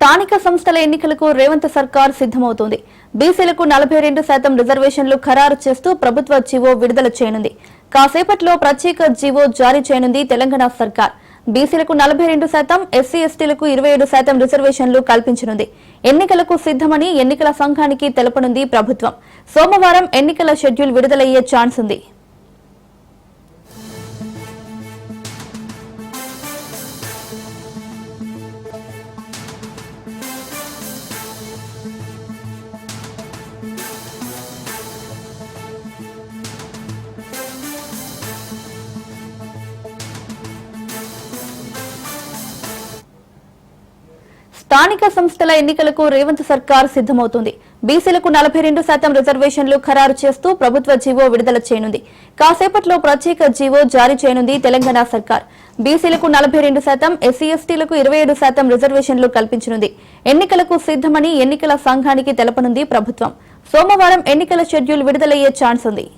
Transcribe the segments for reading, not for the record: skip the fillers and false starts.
స్థానిక సంస్థల ఎన్నికలకు రేవంత్ సర్కార్ సిద్ధమవుతోంది. బీసీలకు 42% రిజర్వేషన్లు ఖరారు చేస్తూ ప్రభుత్వ జీవో విడుదల చేయనుంది. కాసేపట్లో ప్రత్యేక జీవో జారీ చేయనుంది తెలంగాణ సర్కార్. బీసీలకు 42%, ఎస్సీ ఎస్టీలకు 27% రిజర్వేషన్లు కల్పించనుంది. ఎన్నికలకు సిద్ధమని ఎన్నికల సంఘానికి తెలపనుంది ప్రభుత్వం. సోమవారం ఎన్నికల షెడ్యూల్ విడుదలయ్యే ఛాన్స్ ఉంది. స్థానిక సంస్థల ఎన్నికలకు రేవంత్ సర్కార్ సిద్ధమవుతోంది. బీసీలకు 42% రిజర్వేషన్లు ఖరారు చేస్తూ ప్రభుత్వ జీవో విడుదల చేయనుంది. కాసేపట్లో ప్రత్యేక జీవో జారీ చేయనుంది తెలంగాణ సర్కార్. బీసీలకు 42%, ఎస్సీ ఎస్టీలకు 27% రిజర్వేషన్లు కల్పించనుంది. ఎన్నికలకు సిద్ధమని ఎన్నికల సంఘానికి తెలపనుంది ప్రభుత్వం. సోమవారం ఎన్నికల షెడ్యూల్ విడుదలయ్యే ఛాన్స్ ఉంది.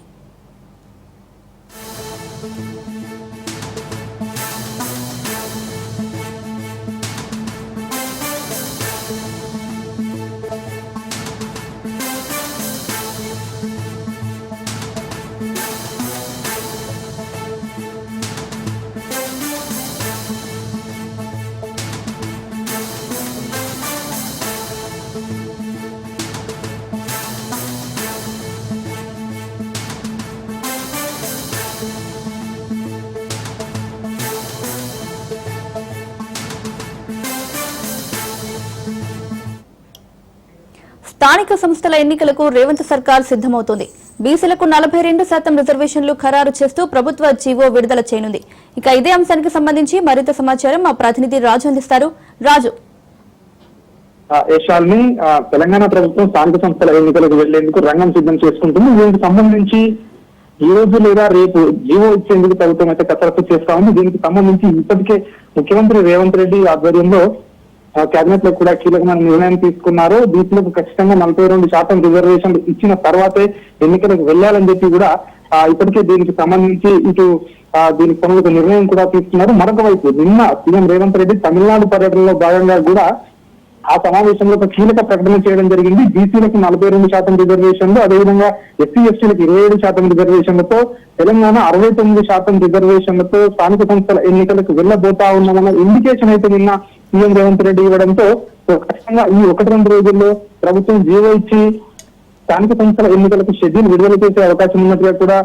స్థానిక సంస్థల ఎన్నికలకు రేవంత్ సర్కార్ సిద్ధమవుతోంది. బీసీలకు 42% రిజర్వేషన్లు ఖరారు చేస్తూ ప్రభుత్వ జీవో విడుదల చేయనుంది. ఇక ఇదే అంశానికి సంబంధించి మరింత సమాచారం మా ప్రతినిధి రాజు అందిస్తారు. రాజు, తెలంగాణ ప్రభుత్వం స్థానిక సంస్థల ఎన్నికలకు వెళ్లేందుకు రంగం సిద్ధం చేసుకుంటుంది. దీనికి సంబంధించి ఈ రోజు లేదా రేపు జీవో ఇచ్చేందుకు ప్రభుత్వం అయితే కసరత్తు చేస్తా ఉంది. దీనికి సంబంధించి ఇప్పటికే ముఖ్యమంత్రి రేవంత్ రెడ్డి ఆధ్వర్యంలో కేబినెట్ లో కూడా కీలకమైన నిర్ణయం తీసుకున్నారు. బీసీలకు ఖచ్చితంగా 42% రిజర్వేషన్లు ఇచ్చిన తర్వాతే ఎన్నికలకు వెళ్లాలని చెప్పి కూడా ఇప్పటికే దీనికి సంబంధించి దీనికి కొనుగోలు నిర్ణయం కూడా తీసుకున్నారు. మరొక వైపు నిన్న సీఎం రేవంత్ రెడ్డి తమిళనాడు పర్యటనలో భాగంగా కూడా ఆ సమావేశంలో ఒక కీలక ప్రకటన చేయడం జరిగింది. బీసీలకు 42% రిజర్వేషన్లు, అదేవిధంగా ఎస్సీ ఎస్టీలకు 27% రిజర్వేషన్లతో తెలంగాణ 69% రిజర్వేషన్లతో స్థానిక సంస్థల ఎన్నికలకు వెళ్లబోతా ఉన్నామన్న ఇండికేషన్ అయితే నిన్న సీఎం రేవంత్ రెడ్డి ఇవ్వడంతో ఖచ్చితంగా ఈ 1-2 రోజుల్లో ప్రభుత్వం జీవో ఇచ్చి స్థానిక సంస్థల ఎన్నికలకు షెడ్యూల్ విడుదల చేసే అవకాశం ఉన్నట్టుగా కూడా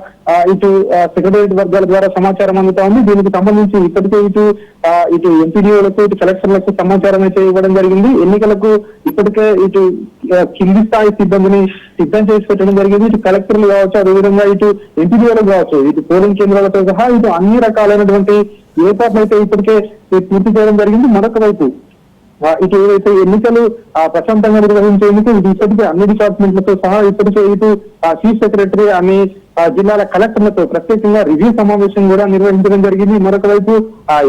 సెక్రటేరియట్ వర్గాల ద్వారా సమాచారం అందుతా ఉంది. దీనికి సంబంధించి ఇప్పటికే ఇటు ఎంపీడీఓలకు కలెక్టర్లకు సమాచారం అయితే ఇవ్వడం జరిగింది. ఎన్నికలకు ఇప్పటికే కింది స్థాయి సిబ్బందిని సిద్ధం చేసి పెట్టడం జరిగింది. ఇటు కలెక్టర్లు కావచ్చు, అదేవిధంగా ఎంపీడీఓలకు కావచ్చు, పోలింగ్ కేంద్రాలతో సహా అన్ని రకాలైనటువంటి ఏర్పాట్లు అయితే ఇప్పటికే పూర్తి చేయడం జరిగింది. మరొక వైపు ఏదైతే ఎన్నికలు ప్రశాంతంగా నిర్వహించేందుకు ఇప్పటికే అన్ని డిపార్ట్మెంట్లతో సహా ఇప్పటికే చీఫ్ సెక్రటరీ అన్ని జిల్లాల కలెక్టర్లతో ప్రత్యేకంగా రివ్యూ సమావేశం కూడా నిర్వహించడం జరిగింది. మరొక వైపు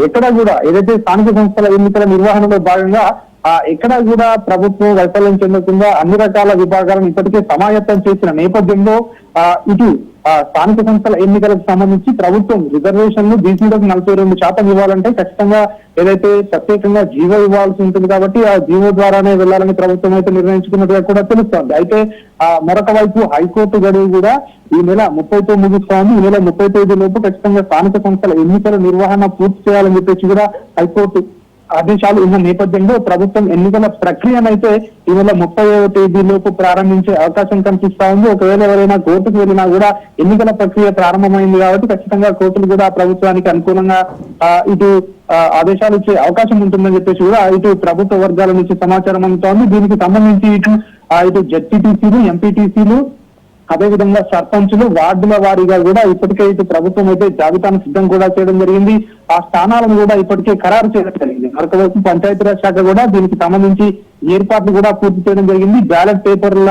ఎక్కడా కూడా ఏదైతే స్థానిక సంస్థల ఎన్నికల నిర్వహణలో భాగంగా ఎక్కడా కూడా ప్రభుత్వం వైఫల్యం చెందకుండా అన్ని రకాల విభాగాలను ఇప్పటికే సమాయత్తం చేసిన నేపథ్యంలో స్థానిక సంస్థల ఎన్నికలకు సంబంధించి ప్రభుత్వం రిజర్వేషన్లు బీసీలకు 42% ఇవ్వాలంటే ఖచ్చితంగా ఏదైతే ప్రత్యేకంగా జీవో ఇవ్వాల్సి ఉంటుంది. కాబట్టి ఆ జీవో ద్వారానే వెళ్లాలని ప్రభుత్వం అయితే నిర్ణయించుకున్నట్టుగా కూడా తెలుస్తోంది. అయితే మరొక వైపు హైకోర్టు గడువు కూడా ఈ నెల 30తో ముగుస్తోంది. ఈ నెల 30 తేదీ లోపు ఖచ్చితంగా స్థానిక సంస్థల ఎన్నికల నిర్వహణ పూర్తి చేయాలని చెప్పేసి కూడా హైకోర్టు ఆదేశాలు ఉన్న నేపథ్యంలో ప్రభుత్వం ఎన్నికల ప్రక్రియనైతే ఈ నెల 30వ తేదీలోపు ప్రారంభించే అవకాశం కనిపిస్తా ఉంది. ఒకవేళ ఎవరైనా కోర్టుకు వెళ్ళినా కూడా ఎన్నికల ప్రక్రియ ప్రారంభమైంది కాబట్టి ఖచ్చితంగా కోర్టులు కూడా ప్రభుత్వానికి అనుకూలంగా ఆదేశాలు ఇచ్చే అవకాశం ఉంటుందని చెప్పేసి కూడా ప్రభుత్వ వర్గాల నుంచి సమాచారం అందుతోంది. దీనికి సంబంధించి జెడ్పీటీసీలు, ఎంపీటీసీలు, అదేవిధంగా సర్పంచులు, వార్డుల వారీగా కూడా ఇప్పటికే ప్రభుత్వం అయితే జాబితాను సిద్ధం కూడా చేయడం జరిగింది. ఆ స్థానాలను కూడా ఇప్పటికే ఖరారు చేయడం జరిగింది. మరొకవైపు పంచాయతీరాజ్ శాఖ కూడా దీనికి సంబంధించి ఏర్పాట్లు కూడా పూర్తి చేయడం జరిగింది. బ్యాలెట్ పేపర్ల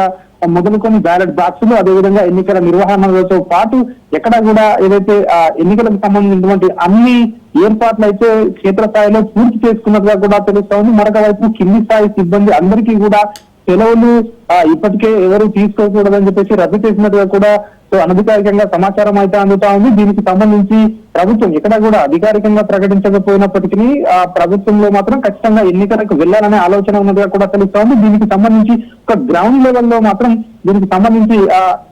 మొదలుకొని బ్యాలెట్ బాక్సులు, అదేవిధంగా ఎన్నికల నిర్వహణతో పాటు ఎక్కడ కూడా ఏదైతే ఎన్నికలకు సంబంధించినటువంటి అన్ని ఏర్పాట్లు అయితే క్షేత్రస్థాయిలో పూర్తి చేసుకున్నట్టుగా కూడా తెలుస్తా ఉంది. మరొక వైపు కింది స్థాయి సిబ్బంది అందరికీ కూడా సెలవులు ఇప్పటికే ఎవరు తీసుకోకూడదని చెప్పేసి రద్దు చేసినట్టుగా కూడా సో అనధికారికంగా సమాచారం అయితే అందుతా ఉంది. దీనికి సంబంధించి ప్రభుత్వం ఎక్కడ కూడా అధికారికంగా ప్రకటించకపోయినప్పటికీ ఆ ప్రభుత్వంలో మాత్రం ఖచ్చితంగా ఎన్నికలకు వెళ్లాలనే ఆలోచన ఉన్నదిగా కూడా తెలుస్తా ఉంది. దీనికి సంబంధించి ఒక గ్రౌండ్ లెవెల్లో మాత్రం దీనికి సంబంధించి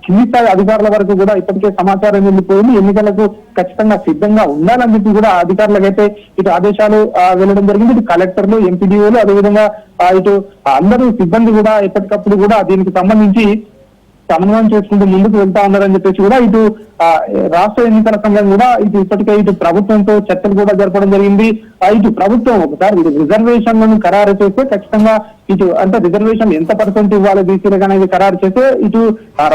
కింది స్థాయి అధికారుల వరకు కూడా ఇప్పటికే సమాచారం వెళ్ళిపోయింది. ఎన్నికలకు ఖచ్చితంగా సిద్ధంగా ఉండాలని చెప్పి కూడా అధికారులకైతే ఇటు ఆదేశాలు వెళ్ళడం జరిగింది. ఇటు కలెక్టర్లు, ఎంపీడీఓలు, అదేవిధంగా ఇటు అందరూ సిబ్బంది కూడా ఎప్పటికప్పుడు కూడా దీనికి సంబంధించి సమన్వయం చేసుకుంటూ ముందుకు వెళ్తా ఉన్నారని చెప్పేసి కూడా ఇటు రాష్ట్ర ఎన్నికల సంఘం కూడా ఇప్పటికే ఇటు ప్రభుత్వంతో చర్చలు కూడా జరపడం జరిగింది. ఇటు ప్రభుత్వం ఒకసారి ఇటు రిజర్వేషన్లను ఖరారు చేస్తే ఖచ్చితంగా ఇటు అంటే రిజర్వేషన్ ఎంత పర్సెంట్ ఇవ్వాలి బీసీలకు అనేది ఖరారు చేస్తే ఇటు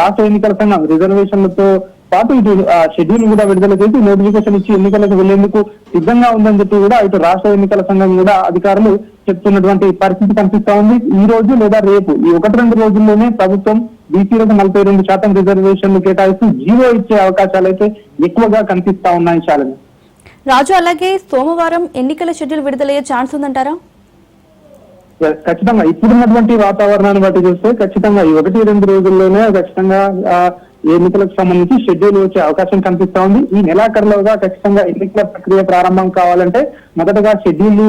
రాష్ట్ర ఎన్నికల సంఘం రిజర్వేషన్లతో పాటు ఇటు షెడ్యూల్ కూడా విడుదల చేసి నోటిఫికేషన్ ఇచ్చి ఎన్నికలకు వెళ్లేందుకు సిద్ధంగా ఉందని చెప్పి కూడా ఇటు రాష్ట్ర ఎన్నికల సంఘం కూడా అధికారులు చెప్తున్నటువంటి పరిస్థితి కనిపిస్తా ఉంది. ఈ రోజు లేదా రేపు ఈ 1-2 రోజుల్లోనే ప్రభుత్వం బీసీలకు 42% రిజర్వేషన్లు కేటాయిస్తూ జీవో ఇచ్చే అవకాశాలు అయితే ఎక్కువగా కనిపిస్తా ఉన్నాయి. శాలిని, రాజు, అలాగే సోమవారం ఎన్నికల షెడ్యూల్ విడుదలయ్యే ఛాన్స్ ఉందంటారా? ఖచ్చితంగా ఇప్పుడున్నటువంటి వాతావరణాన్ని బట్టి చూస్తే ఖచ్చితంగా ఈ 1-2 రోజుల్లోనే ఖచ్చితంగా ఎన్నికలకు సంబంధించి షెడ్యూల్ వచ్చే అవకాశం కనిపిస్తా ఉంది. ఈ నెలాఖరులోగా ఖచ్చితంగా ఎన్నికల ప్రక్రియ ప్రారంభం కావాలంటే మొదటగా షెడ్యూల్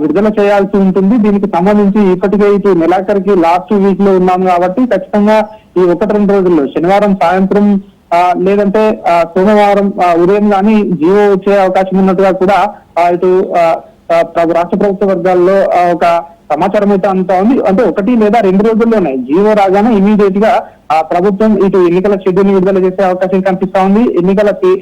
విడుదల చేయాల్సి ఉంటుంది. దీనికి సంబంధించి ఇప్పటికే ఇటు నెలాఖరికి లాస్ట్ వీక్ లో ఉన్నాం కాబట్టి ఖచ్చితంగా ఈ 1-2 రోజుల్లో శనివారం సాయంత్రం లేదంటే సోమవారం ఉదయం కానీ జీవో వచ్చే అవకాశం ఉన్నట్టుగా కూడా ఇటు రాష్ట్ర ప్రభుత్వ వర్గాల్లో ఒక సమాచారం అయితే అందుతా ఉంది. అంటే 1 లేదా 2 రోజుల్లోనే జీవో రాగానే ఇమీడియట్ గా ప్రభుత్వం ఇటు ఎన్నికల షెడ్యూల్ విడుదల చేసే అవకాశం కనిపిస్తా ఉంది.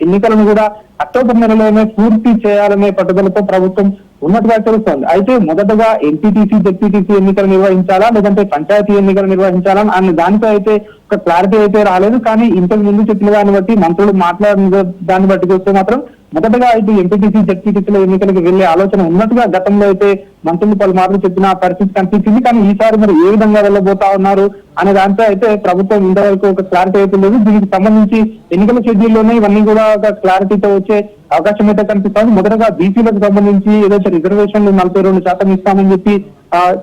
ఎన్నికలను కూడా అక్టోబర్ నెలలోనే పూర్తి చేయాలనే పట్టుదలతో ప్రభుత్వం ఉన్నట్టుగా తెలుస్తోంది. అయితే మొదటగా ఎంపీటీసీ, జెడ్పీటీసీ ఎన్నికలు నిర్వహించాలా లేదంటే పంచాయతీ ఎన్నికలు నిర్వహించాలా అనే దానిపై అయితే ఒక క్లారిటీ అయితే రాలేదు. కానీ ఇంతకు ముందు చెప్పిన దాన్ని బట్టి మంత్రులు మాట్లాడిన దాన్ని బట్టి చూస్తే మాత్రం మొదటగా అయితే ఎంపీటీసీ, జెడ్పీటీసీల ఎన్నికలకు వెళ్లే ఆలోచన ఉన్నట్టుగా గతంలో అయితే మంత్రులు పలుమార్లు చెప్పిన పరిస్థితి కనిపించింది. కానీ ఈసారి మరి ఏ విధంగా వెళ్ళబోతా ఉన్నారు అనే దాంతో అయితే ప్రభుత్వం ఇంతవరకు ఒక క్లారిటీ అయితే లేదు. దీనికి సంబంధించి ఎన్నికల షెడ్యూల్లోనే ఇవన్నీ కూడా ఒక క్లారిటీతో వచ్చే అవకాశం అయితే కనిపిస్తుంది. మొదటగా బీసీలకు సంబంధించి ఏదైతే రిజర్వేషన్లు 42% ఇస్తామని చెప్పి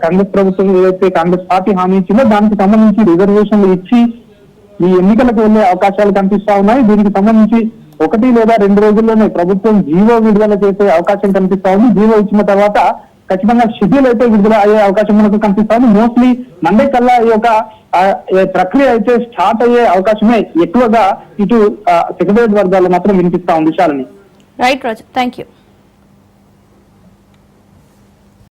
కాంగ్రెస్ ప్రభుత్వం ఏదైతే కాంగ్రెస్ పార్టీ హామీ ఇచ్చిందో దానికి సంబంధించి రిజర్వేషన్లు ఇచ్చి ఈ ఎన్నికలకు వెళ్లే అవకాశాలు కనిపిస్తా ఉన్నాయి. దీనికి సంబంధించి 1 లేదా 2 రోజుల్లోనే ప్రభుత్వం జీవో విడుదల చేసే అవకాశం కనిపిస్తా ఉంది. జీవో ఇచ్చిన తర్వాత ఖచ్చితంగా షెడ్యూల్ అయితే విడుదల అయ్యే అవకాశం మనకు కనిపిస్తా ఉంది. మోస్ట్లీ మండే కల్లా ఈ యొక్క ప్రక్రియ అయితే స్టార్ట్ అయ్యే అవకాశమే ఎక్కువగా ఇటు సెక్రటరియట్ వర్గాల్లో మాత్రం వినిపిస్తా ఉంది. Shalini, right Raju, thank you.